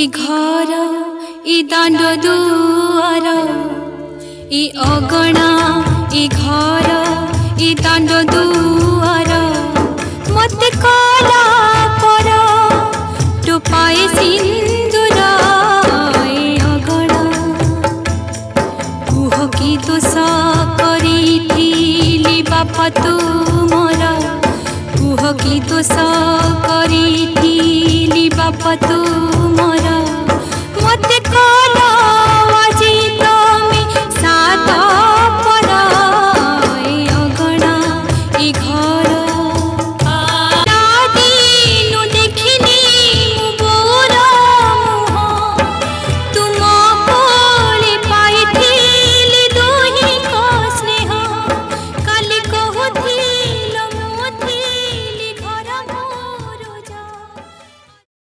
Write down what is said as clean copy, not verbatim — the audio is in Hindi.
इ घर इ दाण्ड दुआर इ अगणा इ घर इ दाण्ड दुआर मते कला पर टोपाए सिन्दूर इ अगणा कुह कि दोष करिथिली बापा तुमर कुह कि दोष करिथिली बापा तुमर